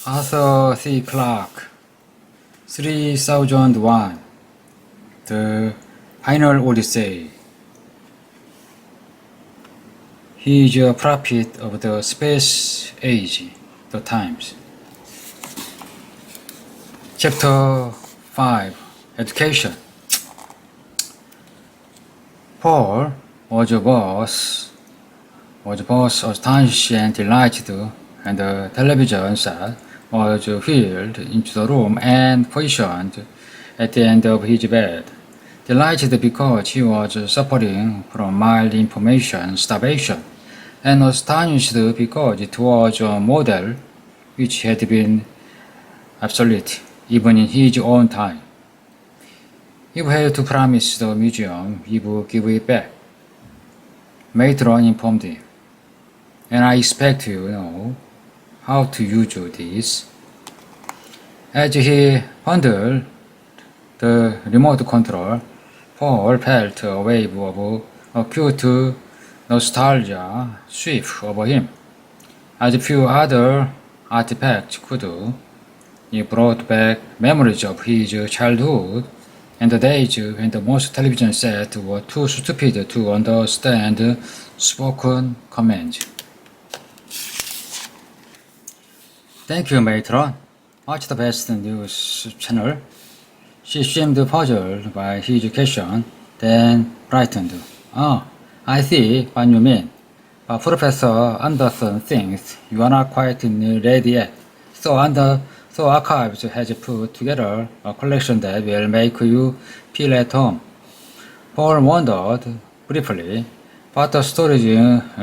Arthur C. Clarke, 3001, The Final Odyssey. He is a prophet of the space age, the times. Chapter 5, Education. Paul was both astonished and delighted, and the television set was wheeled into the room and positioned at the end of his bed. Delighted because he was suffering from mild information starvation, and astonished because it was a model which had been obsolete even in his own time. He had to promise the museum he would give it back. Matron informed him, and I expect you know how to use this. As he handled the remote control, Paul felt a wave of acute nostalgia sweep over him. As few other artifacts could do, he brought back memories of his childhood and the days when the most television sets were too stupid to understand spoken commands. Thank you, Matron. Much the best news channel. She seemed puzzled by his question, then brightened. Oh, I see what you mean. But Professor Anderson thinks you are not quite ready yet. So Archives has put together a collection that will make you feel at home. Paul wondered briefly what the storage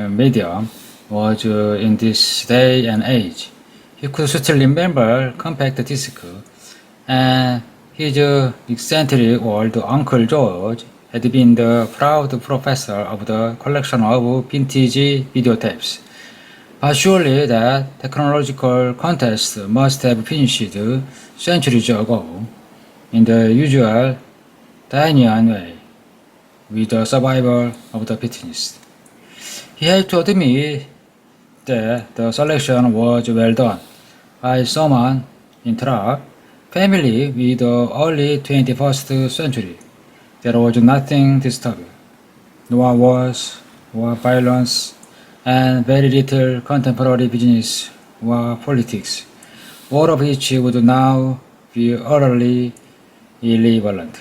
medium was in this day and age. He could still remember compact disc, and his eccentric old Uncle George had been the proud professor of the collection of vintage videotapes. But surely that technological contest must have finished centuries ago in the usual Darwinian way, with the survival of the fittest. He had to admit that the selection was well done by someone in Prague, familiar with the early 21st century. There was nothing disturbing, no wars or violence, and very little contemporary business or politics, all of which would now be utterly irrelevant.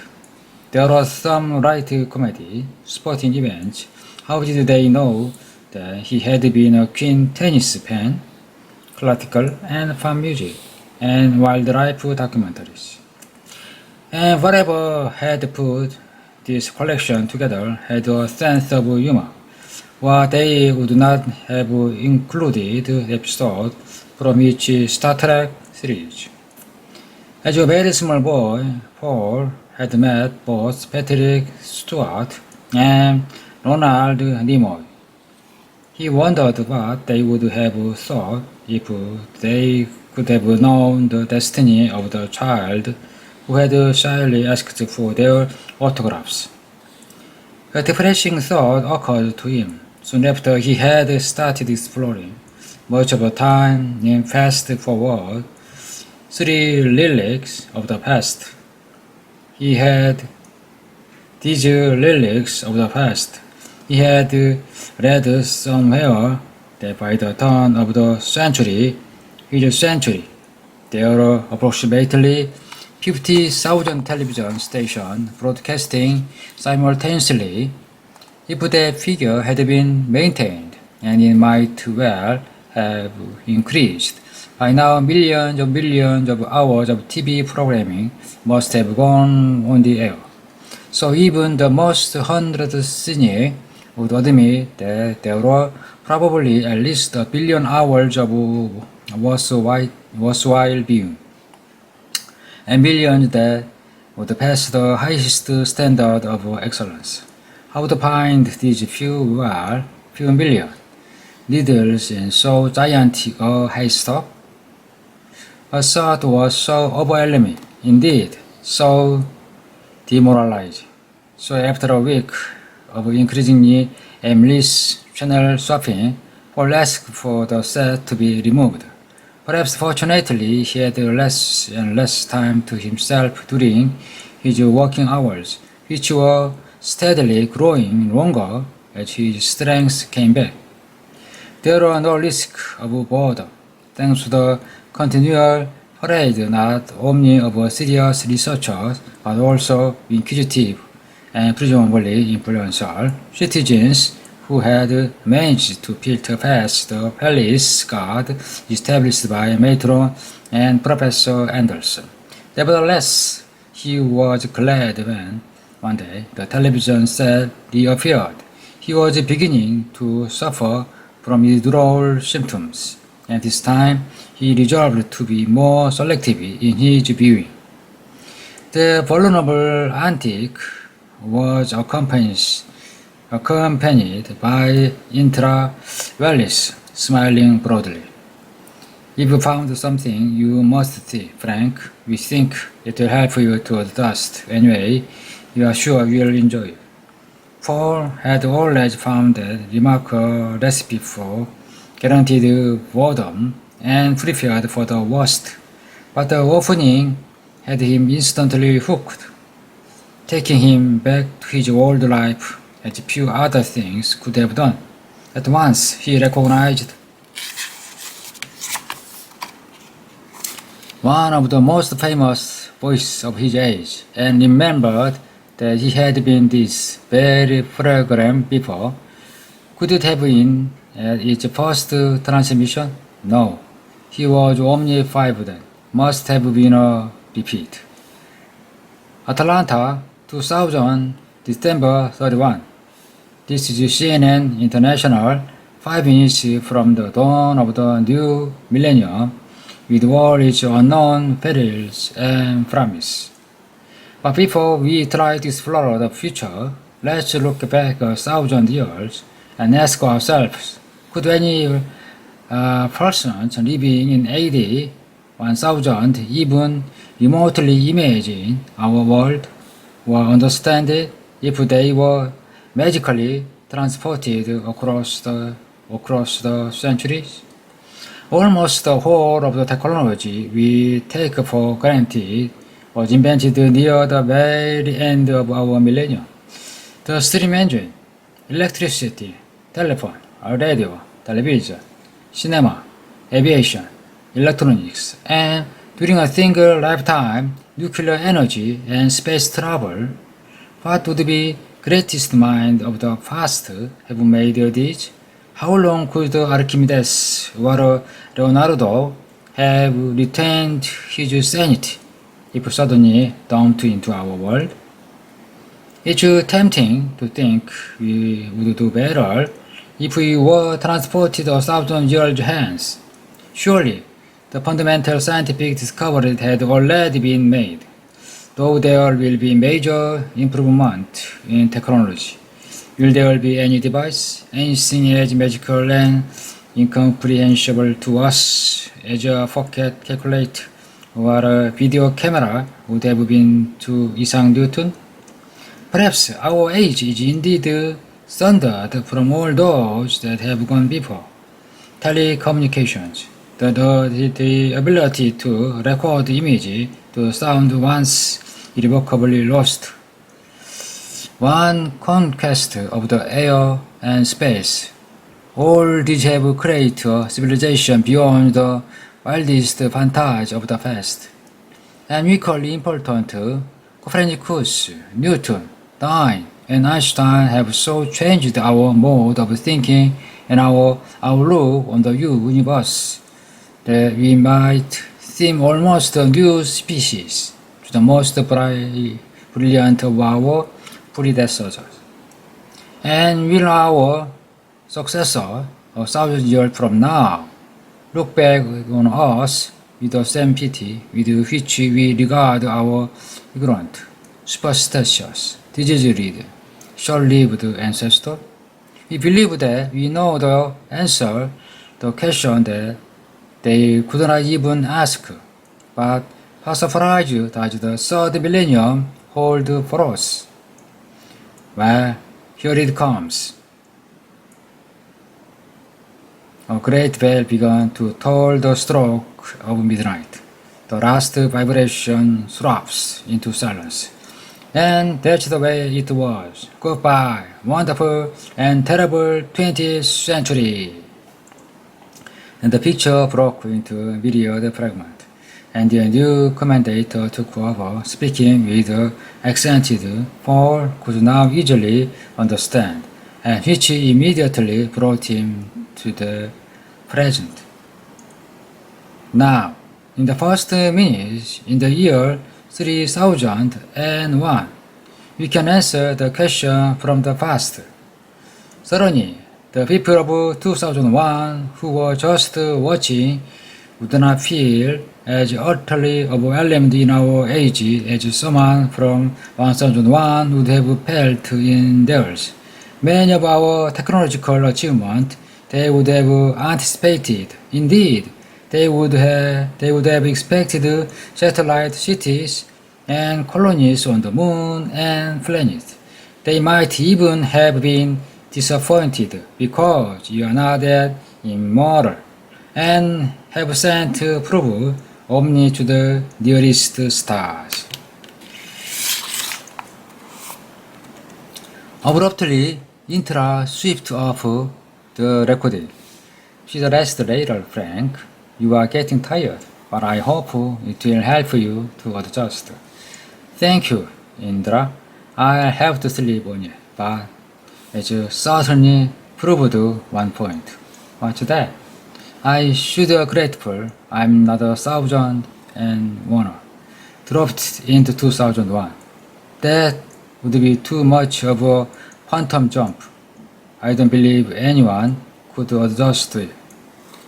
There was some light comedy, sporting events. How did they know that he had been a Queen tennis fan? Classical and fan music, and wildlife documentaries. And whatever had put this collection together had a sense of humor, or they would not have included episodes from each Star Trek series. As a very small boy, Paul had met both Patrick Stewart and Ronald Nimoy. He wondered what they would have thought if they could have known the destiny of the child who had shyly asked for their autographs. A depressing thought occurred to him soon after he had started exploring, much of the time in fast-forward, 3 relics of the past. He had these relics of the past. He had read somewhere that by the turn of the century, his century, there were approximately 50,000 television stations broadcasting simultaneously. If that figure had been maintained, and it might well have increased, by now millions of hours of TV programming must have gone on the air. So even the most 100 cynic would admit that there were probably at least 1 billion hours of worthwhile viewing, and millions that would pass the highest standard of excellence. How to find these few million needles in so gigantic a haystack? A thought was so overwhelming, indeed, so demoralizing. So after a week of increasingly aimless channel swapping, Paul asked for the set to be removed. Perhaps fortunately he had less and less time to himself during his working hours, which were steadily growing longer as his strength came back. There was no risk of boredom, thanks to the continual parade not only of serious researchers but also inquisitive and presumably influential citizens who had managed to filter past the palace guard established by Matron and Professor Anderson. Nevertheless, he was glad when, one day, the television set reappeared. He was beginning to suffer from withdrawal symptoms, and this time he resolved to be more selective in his viewing. The vulnerable antique was accompanied by Intra Wallis smiling broadly. If you found something, you must see, Frank. We think it will help you to adjust. Anyway, you are sure you will enjoy it. Paul had always found a remarkable recipe for guaranteed boredom and prepared for the worst, but the opening had him instantly hooked, taking him back to his old life as few other things could have done. At once he recognized one of the most famous voices of his age, and remembered that he had been this very program before. Could it have been at its first transmission? No. He was only 5 then. Must have been a repeat. Atlanta, 2000, December 31. This is CNN International, 5 minutes from the dawn of the new millennium, with all its unknown perils and promise. But before we try to explore the future, let's look back 1,000 years and ask ourselves, could any persons living in AD 1000 even remotely imagine our world or understand it if they were magically transported across the centuries? Almost the whole of the technology we take for granted was invented near the very end of our millennium. The steam engine, electricity, telephone, radio, television, cinema, aviation, electronics, and during a single lifetime, nuclear energy and space travel. What would be greatest mind of the past have made these? How long could Archimedes or Leonardo have retained his sanity if suddenly dumped into our world? It's tempting to think we would do better if we were transported 1,000 years hence. Surely, the fundamental scientific discoveries had already been made, though there will be major improvement in technology. Will there be any device, anything as magical and incomprehensible to us as a pocket calculator or a video camera would have been to Isaac Newton? Perhaps our age is indeed sundered from all those that have gone before. Telecommunications, the ability to record image, to sound once irrevocably lost. One conquest of the air and space. All these have created a civilization beyond the wildest fantasy of the past. And equally important, Copernicus, Newton, Darwin, and Einstein have so changed our mode of thinking and our outlook on the universe that we might seem almost a new species to the most brilliant of our predecessors. And will our successor, 1,000 years from now, look back on us with the same pity with which we regard our ignorant, superstitious, disease-ridden, short-lived ancestors? We believe that we know the answer, the question that they could not even ask. But what surprise does the third millennium hold for us? Well, here it comes. A great bell began to toll the stroke of midnight. The last vibration throbs into silence. And that's the way it was. Goodbye, wonderful and terrible 20th century. And the picture broke into a myriad fragments, and the new commentator took over, speaking with accented Paul could now easily understand, and which immediately brought him to the present. Now, in the first minutes, in the year 3001, we can answer the question from the past. Certainly, the people of 2001 who were just watching would not feel as utterly overwhelmed in our age as someone from 1001 would have felt in theirs. Many of our technological achievements they would have anticipated. Indeed, they would have expected satellite cities and colonies on the moon and planet. They might even have been disappointed because you are not that immortal and have sent proof only to the nearest stars. Abruptly, Intra swept off the recording. She asked later, Frank, you are getting tired, but I hope it will help you to adjust. Thank you, Indra. I'll have to sleep on it, but it certainly proved one point. What's that? I should be grateful I'm not 1001. Dropped into 2001. That would be too much of a quantum jump. I don't believe anyone could adjust to it.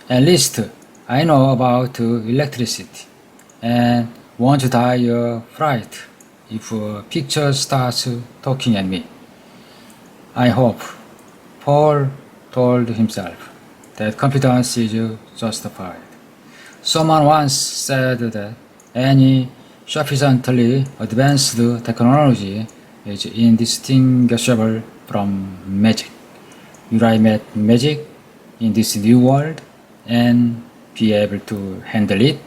At least I know about electricity and won't die a fright if a picture starts talking at me. I hope, Paul told himself, that confidence is justified. Someone once said that any sufficiently advanced technology is indistinguishable from magic. Will I meet magic in this new world and be able to handle it?